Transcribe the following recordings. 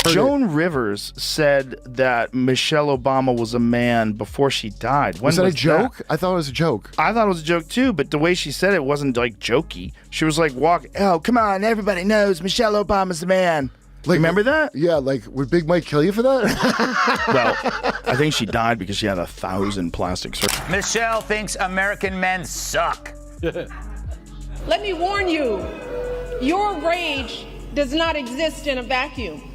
Joan Rivers said that Michelle Obama was a man before she died. When was that a joke? I thought it was a joke. I thought it was a joke too, but the way she said it wasn't like jokey. She was like, oh, come on, everybody knows Michelle Obama's the man. Like, remember that? Yeah, like, would Big Mike kill you for that? Well, I think she died because she had 1,000 plastic surgeries. Michelle thinks American men suck. Let me warn you, your rage does not exist in a vacuum.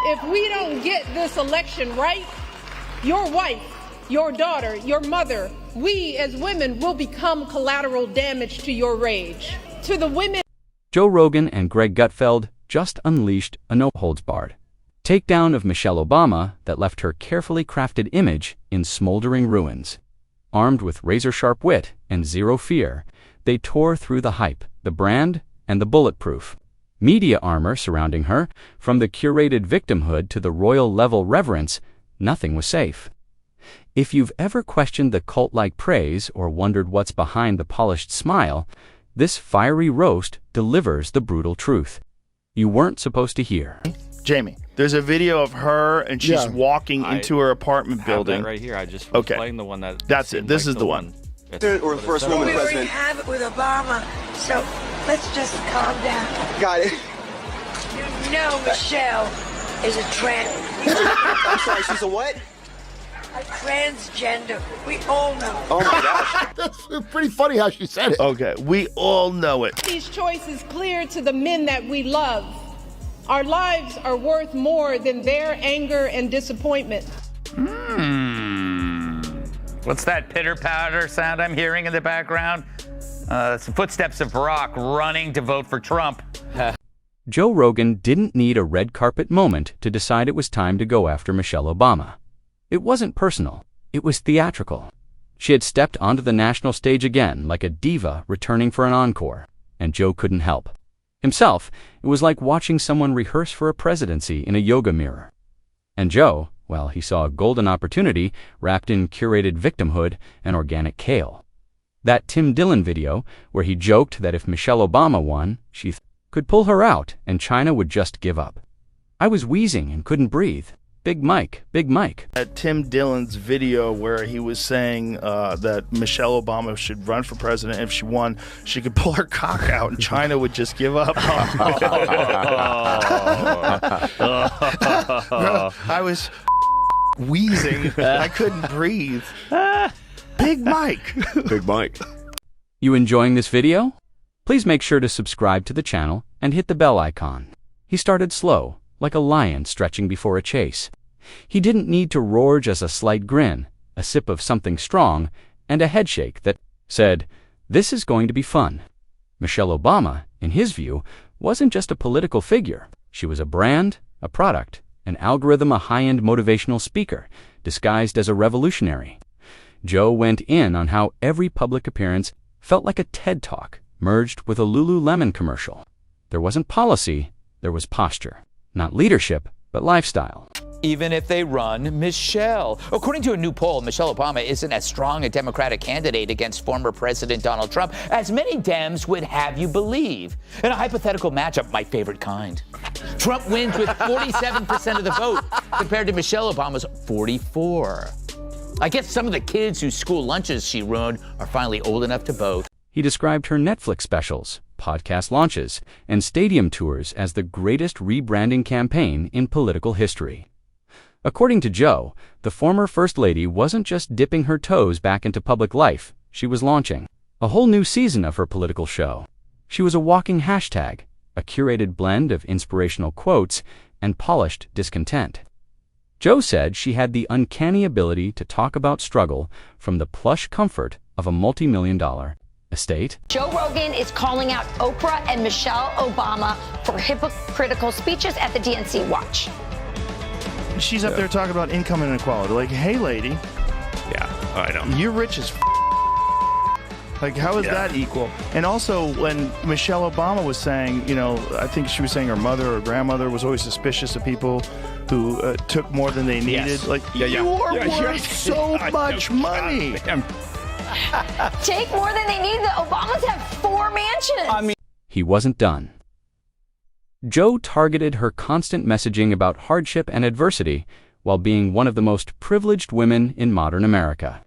If we don't get this election right, your wife, your daughter, your mother, we as women will become collateral damage to your rage. To the women. Joe Rogan and Greg Gutfeld just unleashed a no-holds-barred takedown of Michelle Obama that left her carefully crafted image in smoldering ruins. Armed with razor-sharp wit and zero fear, they tore through the hype, the brand, and the bulletproof media armor surrounding her. From the curated victimhood to the royal-level reverence, nothing was safe. If you've ever questioned the cult-like praise or wondered what's behind the polished smile, this fiery roast delivers the brutal truth you weren't supposed to hear. Jamie, there's a video of her and she's walking into her apartment building. That right here. I just was playing the one that. That's it. This is the one. Or the first woman president. We already have it with Obama, so let's just calm down. Got it. You know Michelle is a I'm sorry, she's a what? a transgender. We all know. Oh my gosh. That's pretty funny how she said it. Okay, we all know it. These choices clear to the men that we love. Our lives are worth more than their anger and disappointment. What's that pitter-patter sound I'm hearing in the background? It's the footsteps of Barack running to vote for Trump. Joe Rogan didn't need a red carpet moment to decide it was time to go after Michelle Obama. It wasn't personal. It was theatrical. She had stepped onto the national stage again like a diva returning for an encore, and Joe couldn't help. Himself, it was like watching someone rehearse for a presidency in a yoga mirror. And Joe, well, he saw a golden opportunity wrapped in curated victimhood and organic kale. That Tim Dillon video where he joked that if Michelle Obama won, she could pull her out and China would just give up. I was wheezing and couldn't breathe. Big Mike, Big Mike. At Tim Dillon's video where he was saying that Michelle Obama should run for president. If she won, she could pull her cock out and China would just give up. I was wheezing. I couldn't breathe. Big Mike. Big Mike. You enjoying this video? Please make sure to subscribe to the channel and hit the bell icon. He started slow, like a lion stretching before a chase. He didn't need to roar, just a slight grin, a sip of something strong, and a headshake that said, "This is going to be fun." Michelle Obama, in his view, wasn't just a political figure. She was a brand, a product, an algorithm, a high-end motivational speaker, disguised as a revolutionary. Joe went in on how every public appearance felt like a TED Talk merged with a Lululemon commercial. There wasn't policy, there was posture. Not leadership, but lifestyle. Even if they run Michelle. According to a new poll, Michelle Obama isn't as strong a Democratic candidate against former President Donald Trump as many Dems would have you believe. In a hypothetical matchup, my favorite kind. Trump wins with 47% of the vote compared to Michelle Obama's 44%. I guess some of the kids whose school lunches she ruined are finally old enough to vote. He described her Netflix specials, podcast launches, and stadium tours as the greatest rebranding campaign in political history. According to Joe, the former First Lady wasn't just dipping her toes back into public life, she was launching a whole new season of her political show. She was a walking hashtag, a curated blend of inspirational quotes and polished discontent. Joe said she had the uncanny ability to talk about struggle from the plush comfort of a multi-million-dollar estate. Joe Rogan is calling out Oprah and Michelle Obama for hypocritical speeches at the DNC. Watch. She's up there talking about income inequality. Like, hey, lady. Yeah, I know. You're rich as Like, how is that equal? And also, when Michelle Obama was saying, you know, I think she was saying her mother or grandmother was always suspicious of people who took more than they needed. Yes. Like, you are worth so much money. Take more than they need. The Obamas have 4 mansions. He wasn't done. Joe targeted her constant messaging about hardship and adversity while being one of the most privileged women in modern America.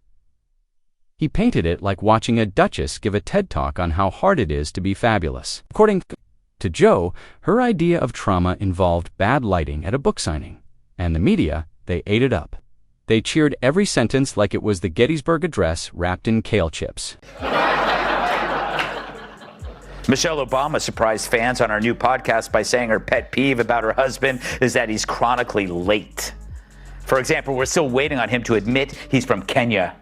He painted it like watching a duchess give a TED Talk on how hard it is to be fabulous. According to Joe, her idea of trauma involved bad lighting at a book signing, and the media, they ate it up. They cheered every sentence like it was the Gettysburg Address wrapped in kale chips. Michelle Obama surprised fans on our new podcast by saying her pet peeve about her husband is that he's chronically late. For example, we're still waiting on him to admit he's from Kenya.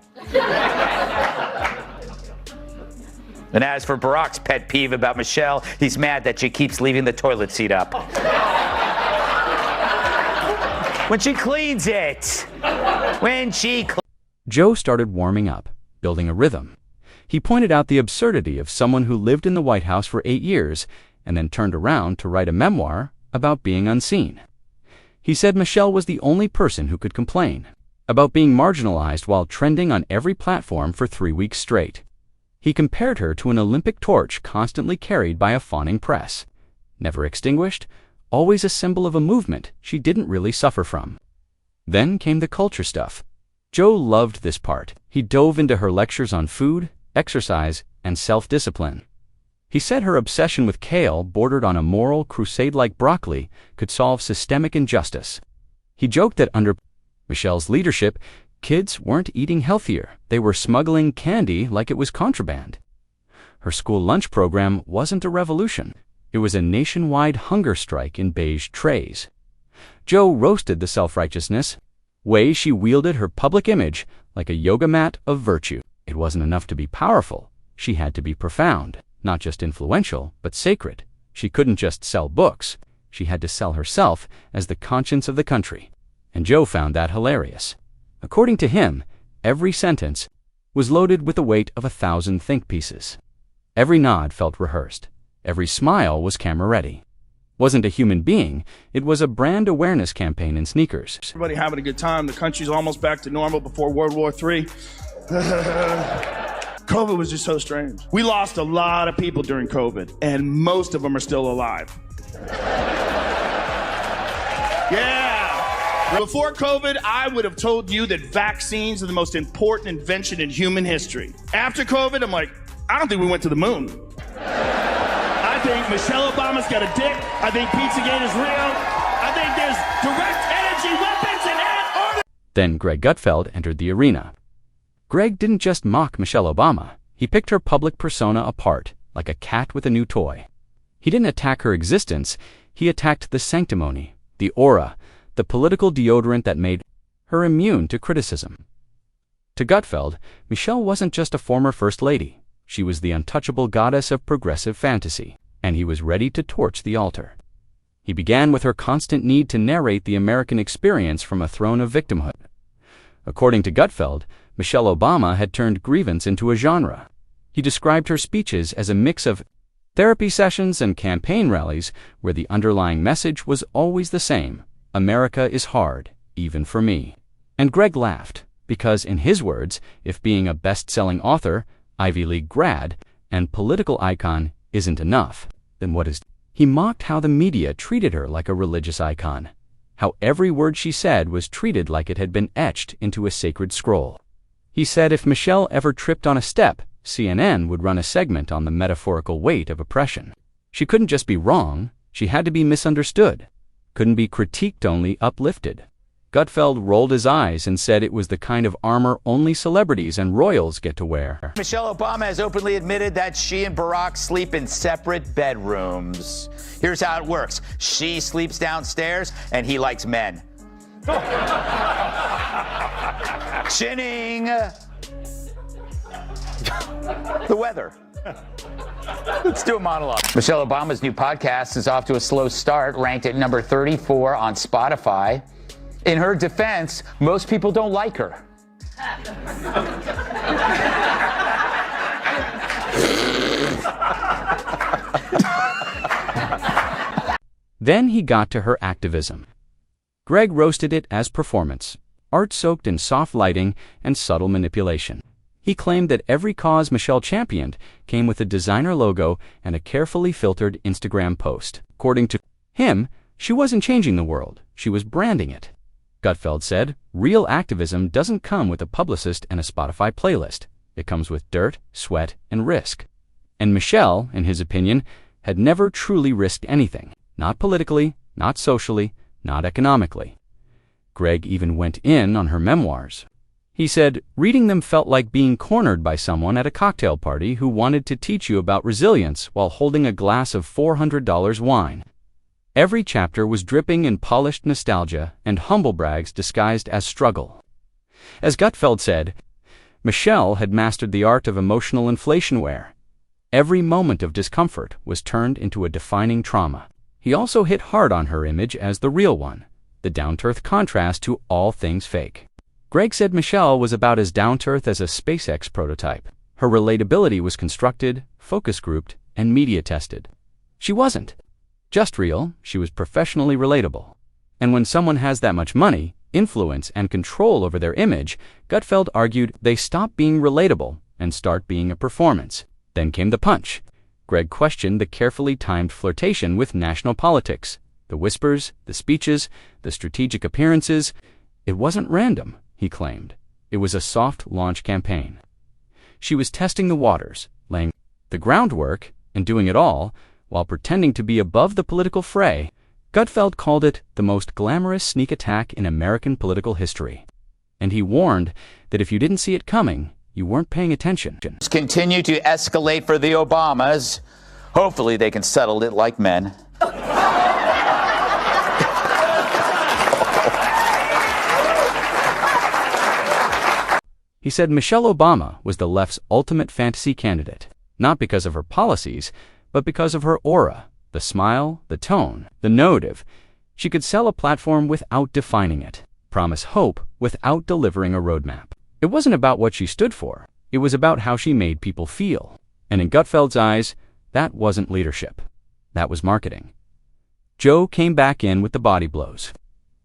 And as for Barack's pet peeve about Michelle, he's mad that she keeps leaving the toilet seat up. When she cleans it. Joe started warming up, building a rhythm. He pointed out the absurdity of someone who lived in the White House for 8 years and then turned around to write a memoir about being unseen. He said Michelle was the only person who could complain about being marginalized while trending on every platform for 3 weeks straight. He compared her to an Olympic torch constantly carried by a fawning press, never extinguished, always a symbol of a movement she didn't really suffer from. Then came the culture stuff. Joe loved this part. He dove into her lectures on food, exercise, and self-discipline. He said her obsession with kale bordered on a moral crusade like broccoli could solve systemic injustice. He joked that under Michelle's leadership, kids weren't eating healthier. They were smuggling candy like it was contraband. Her school lunch program wasn't a revolution. It was a nationwide hunger strike in beige trays. Joe roasted the self-righteousness way she wielded her public image like a yoga mat of virtue. It wasn't enough to be powerful. She had to be profound, not just influential, but sacred. She couldn't just sell books. She had to sell herself as the conscience of the country. And Joe found that hilarious. According to him, every sentence was loaded with the weight of 1,000 think pieces. Every nod felt rehearsed. Every smile was camera-ready. Wasn't a human being, it was a brand awareness campaign in sneakers. Everybody having a good time. The country's almost back to normal before World War III. COVID was just so strange. We lost a lot of people during COVID, and most of them are still alive. Yeah. Before COVID, I would have told you that vaccines are the most important invention in human history. After COVID, I'm like, I don't think we went to the moon. I think Michelle Obama's got a dick. I think Pizzagate is real. I think there's direct energy weapons in Antarctica. Then Greg Gutfeld entered the arena. Greg didn't just mock Michelle Obama. He picked her public persona apart, like a cat with a new toy. He didn't attack her existence. He attacked the sanctimony, the aura, the political deodorant that made her immune to criticism. To Gutfeld, Michelle wasn't just a former First Lady. She was the untouchable goddess of progressive fantasy, and he was ready to torch the altar. He began with her constant need to narrate the American experience from a throne of victimhood. According to Gutfeld, Michelle Obama had turned grievance into a genre. He described her speeches as a mix of therapy sessions and campaign rallies where the underlying message was always the same: America is hard, even for me. And Greg laughed, because in his words, if being a best-selling author, Ivy League grad, and political icon isn't enough, then what is? He mocked how the media treated her like a religious icon, how every word she said was treated like it had been etched into a sacred scroll. He said if Michelle ever tripped on a step, CNN would run a segment on the metaphorical weight of oppression. She couldn't just be wrong, she had to be misunderstood, couldn't be critiqued, only uplifted. Gutfeld rolled his eyes and said it was the kind of armor only celebrities and royals get to wear. Michelle Obama has openly admitted that she and Barack sleep in separate bedrooms. Here's how it works. She sleeps downstairs and he likes men. Chinning. The weather. Let's do a monologue. Michelle Obama's new podcast is off to a slow start, ranked at number 34 on Spotify. In her defense, most people don't like her. Then he got to her activism. Greg roasted it as performance, art-soaked in soft lighting and subtle manipulation. He claimed that every cause Michelle championed came with a designer logo and a carefully filtered Instagram post. According to Him, she wasn't changing the world, she was branding it. Gutfeld said, real activism doesn't come with a publicist and a Spotify playlist. It comes with dirt, sweat, and risk. And Michelle, in his opinion, had never truly risked anything. Not politically, not socially, not economically. Greg even went in on her memoirs. He said, reading them felt like being cornered by someone at a cocktail party who wanted to teach you about resilience while holding a glass of $400 wine. Every chapter was dripping in polished nostalgia and humble brags disguised as struggle. As Gutfeld said, Michelle had mastered the art of emotional inflationware. Every moment of discomfort was turned into a defining trauma. He also hit hard on her image as the real one, the down-to-earth contrast to all things fake. Greg said Michelle was about as down-to-earth as a SpaceX prototype. Her relatability was constructed, focus-grouped, and media-tested. She wasn't just real, she was professionally relatable. And when someone has that much money, influence, and control over their image, Gutfeld argued they stop being relatable and start being a performance. Then came the punch. Greg questioned the carefully timed flirtation with national politics, the whispers, the speeches, the strategic appearances. It wasn't random, he claimed. It was a soft launch campaign. She was testing the waters, laying the groundwork, and doing it all while pretending to be above the political fray. Gutfeld called it the most glamorous sneak attack in American political history. And he warned that if you didn't see it coming, you weren't paying attention. Continue to escalate for the Obamas. Hopefully they can settle it like men. He said Michelle Obama was the left's ultimate fantasy candidate, not because of her policies, but because of her aura, the smile, the tone, the narrative. She could sell a platform without defining it, promise hope without delivering a roadmap. It wasn't about what she stood for. It was about how she made people feel. And in Gutfeld's eyes, that wasn't leadership. That was marketing. Joe came back in with the body blows.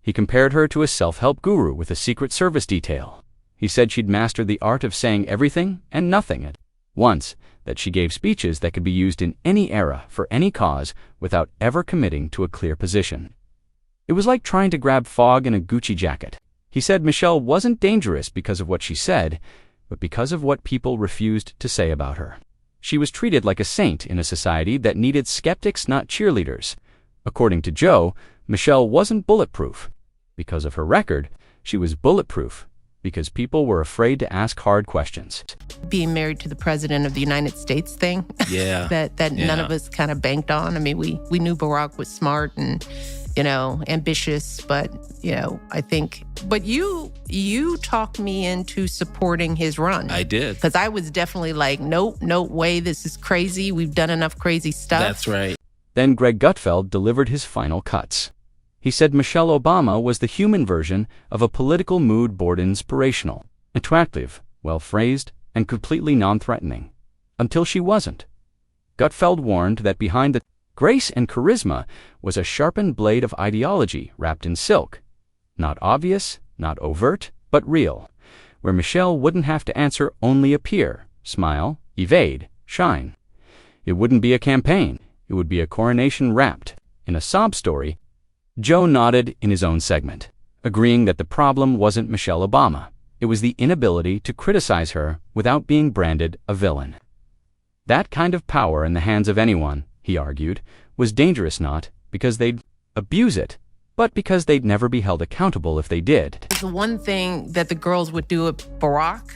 He compared her to a self-help guru with a Secret Service detail. He said she'd mastered the art of saying everything and nothing at once, that she gave speeches that could be used in any era for any cause without ever committing to a clear position. It was like trying to grab fog in a Gucci jacket. He said Michelle wasn't dangerous because of what she said, but because of what people refused to say about her. She was treated like a saint in a society that needed skeptics, not cheerleaders. According to Joe, Michelle wasn't bulletproof. Because of her record, she was bulletproof because people were afraid to ask hard questions. Being married to the president of the United States thing, yeah, that none of us kind of banked on. I mean, we knew Barack was smart and, ambitious, but, I think, but you talked me into supporting his run. I did. Because I was definitely like, nope, no way, this is crazy. We've done enough crazy stuff. That's right. Then Greg Gutfeld delivered his final cuts. He said Michelle Obama was the human version of a political mood board inspirational, attractive, well-phrased, and completely non-threatening. Until she wasn't. Gutfeld warned that behind the grace and charisma was a sharpened blade of ideology wrapped in silk. Not obvious, not overt, but real, where Michelle wouldn't have to answer, only appear, smile, evade, shine. It wouldn't be a campaign. It would be a coronation wrapped in a sob story. Joe nodded in his own segment, agreeing that the problem wasn't Michelle Obama. It was the inability to criticize her without being branded a villain. That kind of power in the hands of anyone, he argued, was dangerous not because they'd abuse it, but because they'd never be held accountable if they did. The one thing that the girls would do at Barack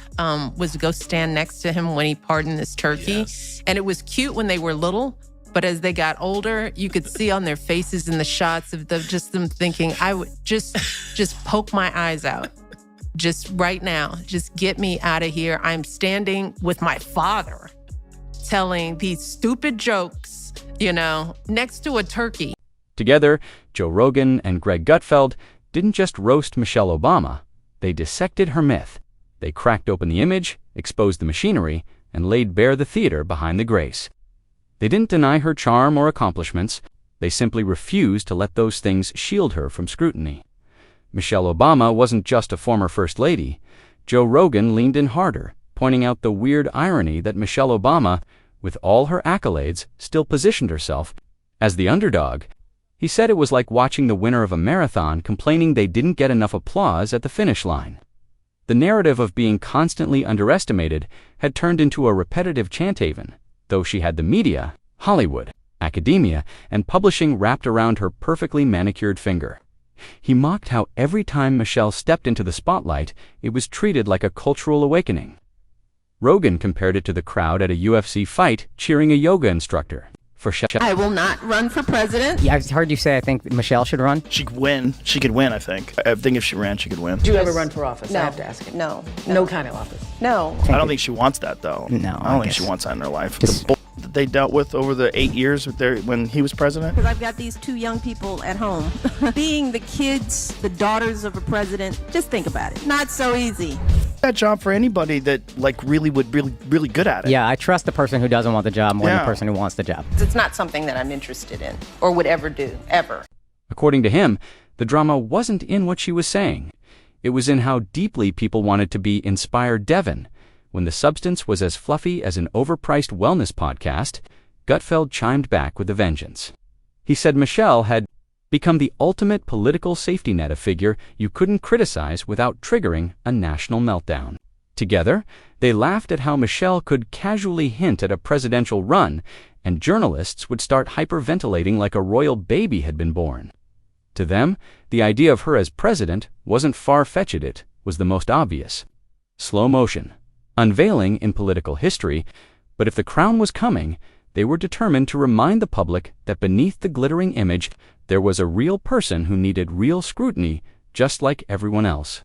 was to go stand next to him when he pardoned this turkey. Yes. And it was cute when they were little, but as they got older, you could see on their faces in the shots of them thinking, I would just poke my eyes out. Just right now, just get me out of here. I'm standing with my father telling these stupid jokes, next to a turkey. Together, Joe Rogan and Greg Gutfeld didn't just roast Michelle Obama, they dissected her myth. They cracked open the image, exposed the machinery, and laid bare the theater behind the grace. They didn't deny her charm or accomplishments. They simply refused to let those things shield her from scrutiny. Michelle Obama wasn't just a former First Lady. Joe Rogan leaned in harder, pointing out the weird irony that Michelle Obama, with all her accolades, still positioned herself as the underdog. He said it was like watching the winner of a marathon complaining they didn't get enough applause at the finish line. The narrative of being constantly underestimated had turned into a repetitive chanthaven, though she had the media, Hollywood, academia, and publishing wrapped around her perfectly manicured finger. He mocked how every time Michelle stepped into the spotlight, it was treated like a cultural awakening. Rogan compared it to the crowd at a UFC fight cheering a yoga instructor. I will not run for president. Yeah, I've heard you say I think Michelle should run. She could win. She could win, I think. I think if she ran, she could win. Do you ever run for office? No. I have to ask it. No. No kind of office. No. I don't think she wants that, though. No, I don't think she wants that in her life. The bull that they dealt with over the 8 years when he was president. Because I've got these 2 young people at home. Being the kids, the daughters of a president, just think about it. Not so easy. That job for anybody that really good at it. Yeah, I trust the person who doesn't want the job more than the person who wants the job. It's not something that I'm interested in or would ever do, ever. According to him, the drama wasn't in what she was saying. It was in how deeply people wanted to be inspired Devin. When the substance was as fluffy as an overpriced wellness podcast, Gutfeld chimed back with a vengeance. He said Michelle had become the ultimate political safety net, a figure you couldn't criticize without triggering a national meltdown. Together, they laughed at how Michelle could casually hint at a presidential run, and journalists would start hyperventilating like a royal baby had been born. To them, the idea of her as president wasn't far-fetched, it was the most obvious. Slow motion. Unveiling in political history, but if the crown was coming, they were determined to remind the public that beneath the glittering image, there was a real person who needed real scrutiny, just like everyone else.